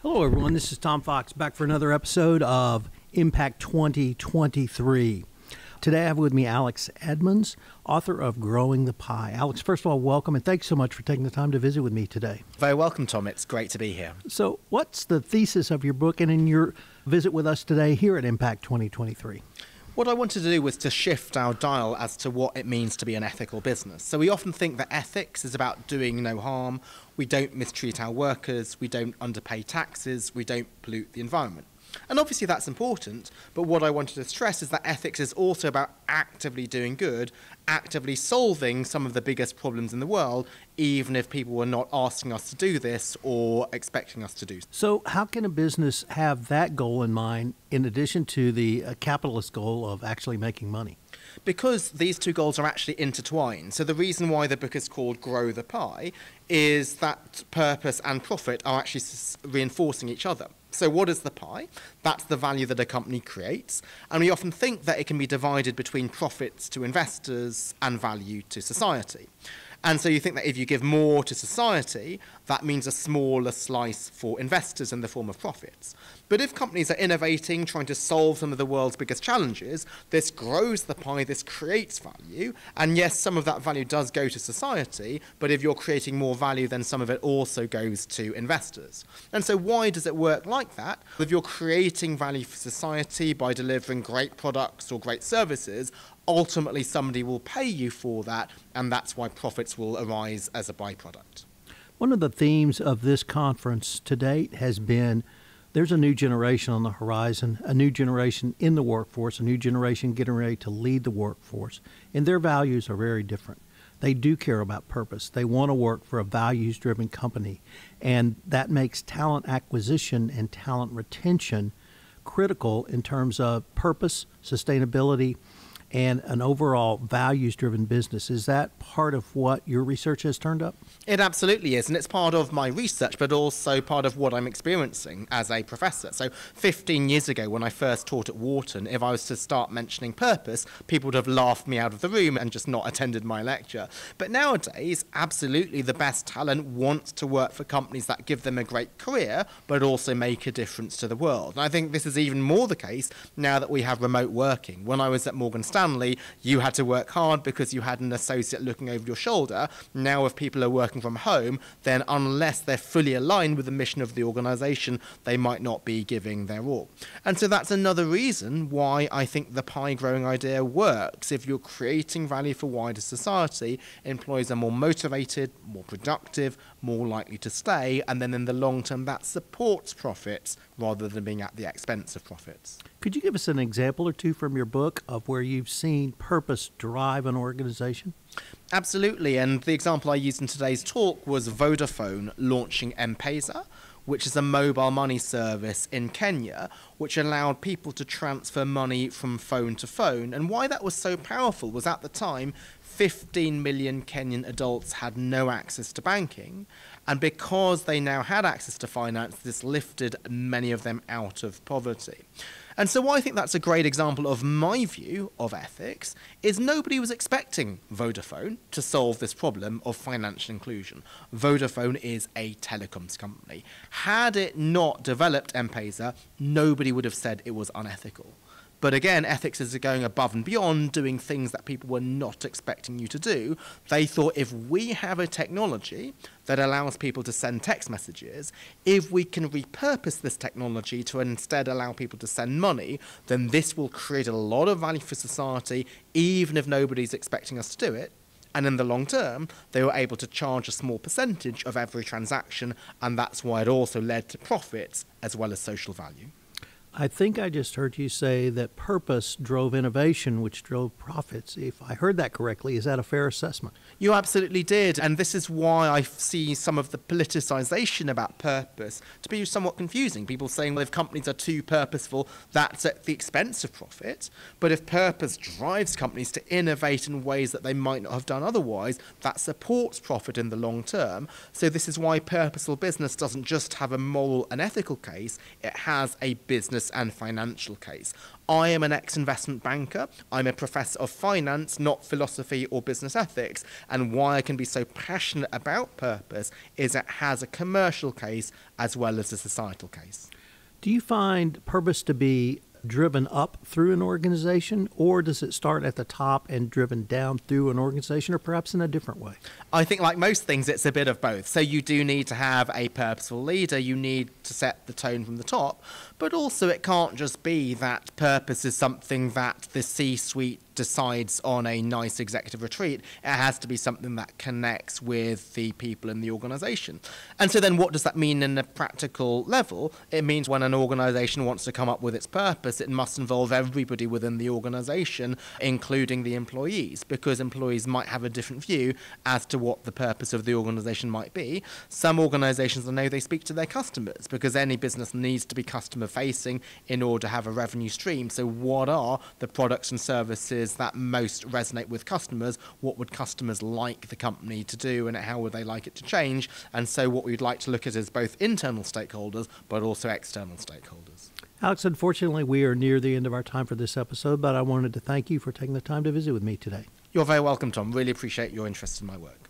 Hello, everyone. This is Tom Fox back for another episode of Impact 2023. Today I have with me Alex Edmans, author of Growing the Pie. Alex, first of all, welcome, and thanks so much for taking the time to visit with me today. Very welcome, Tom. It's great to be here. So what's the thesis of your book and in your visit with us today here at Impact 2023? What I wanted to do was to shift our dial as to what it means to be an ethical business. So we often think that ethics is about doing no harm. We don't mistreat our workers. We don't underpay taxes. We don't pollute the environment. And obviously that's important, but what I wanted to stress is that ethics is also about actively doing good, actively solving some of the biggest problems in the world, even if people were not asking us to do this or expecting us to do so. So how can a business have that goal in mind in addition to the capitalist goal of actually making money? Because these two goals are actually intertwined. So the reason why the book is called Grow the Pie is that purpose and profit are actually reinforcing each other. So what is the pie? That's the value that a company creates. And we often think that it can be divided between profits to investors and value to society. And so you think that if you give more to society, that means a smaller slice for investors in the form of profits. But if companies are innovating, trying to solve some of the world's biggest challenges, this grows the pie, this creates value. And yes, some of that value does go to society, but if you're creating more value, then some of it also goes to investors. And so why does it work like that? If you're creating value for society by delivering great products or great services, ultimately somebody will pay you for that, and that's why profits will arise as a byproduct. One of the themes of this conference to date has been there's a new generation on the horizon, a new generation in the workforce, a new generation getting ready to lead the workforce, and their values are very different. They do care about purpose. They want to work for a values-driven company, and that makes talent acquisition and talent retention critical in terms of purpose, sustainability, and an overall values-driven business. Is that part of what your research has turned up? It absolutely is, and it's part of my research, but also part of what I'm experiencing as a professor. So 15 years ago, when I first taught at Wharton, if I was to start mentioning purpose, people would have laughed me out of the room and just not attended my lecture. But nowadays, absolutely, the best talent wants to work for companies that give them a great career, but also make a difference to the world. And I think this is even more the case now that we have remote working. When I was at Morgan Stanley, you had to work hard because you had an associate looking over your shoulder. Now if people are working from home, then unless they're fully aligned with the mission of the organization, they might not be giving their all. And so that's another reason why I think the pie growing idea works. If you're creating value for wider society, employees are more motivated, more productive, more likely to stay, and then in the long term that supports profits rather than being at the expense of profits. Could you give us an example or two from your book of where you've seen purpose drive an organization? Absolutely, and the example I used in today's talk was Vodafone launching M-Pesa, which is a mobile money service in Kenya, which allowed people to transfer money from phone to phone. And why that was so powerful was at the time, 15 million Kenyan adults had no access to banking, and because they now had access to finance, this lifted many of them out of poverty. And so why I think that's a great example of my view of ethics is nobody was expecting Vodafone to solve this problem of financial inclusion. Vodafone is a telecoms company. Had it not developed M-Pesa, nobody would have said it was unethical. But again, ethics is going above and beyond, doing things that people were not expecting you to do. They thought if we have a technology that allows people to send text messages, if we can repurpose this technology to instead allow people to send money, then this will create a lot of value for society, even if nobody's expecting us to do it. And in the long term, they were able to charge a small percentage of every transaction, and that's why it also led to profits as well as social value. I think I just heard you say that purpose drove innovation, which drove profits. If I heard that correctly, is that a fair assessment? You absolutely did, and this is why I see some of the politicization about purpose to be somewhat confusing. People saying, well, if companies are too purposeful, that's at the expense of profit. But if purpose drives companies to innovate in ways that they might not have done otherwise, that supports profit in the long term. So this is why purposeful business doesn't just have a moral and ethical case, it has a business business and financial case. I am an ex-investment banker. I'm a professor of finance, not philosophy or business ethics. And why I can be so passionate about purpose is it has a commercial case as well as a societal case. Do you find purpose to be driven up through an organization, or does it start at the top and driven down through an organization, or perhaps in a different way? I think, like most things, it's a bit of both. So you do need to have a purposeful leader. You need to set the tone from the top. But also it can't just be that purpose is something that the C-suite decides on a nice executive retreat. It has to be something that connects with the people in the organization. And so then what does that mean in a practical level? It means when an organization wants to come up with its purpose, it must involve everybody within the organization, including the employees, because employees might have a different view as to what the purpose of the organization might be. Some organizations, I know, they speak to their customers, because any business needs to be customer facing in order to have a revenue stream. So what are the products and services that most resonate with customers? What would customers like the company to do, and how would they like it to change? And so what we'd like to look at is both internal stakeholders but also external stakeholders. Alex, unfortunately, we are near the end of our time for this episode, but I wanted to thank you for taking the time to visit with me today. You're very welcome, Tom. Really appreciate your interest in my work.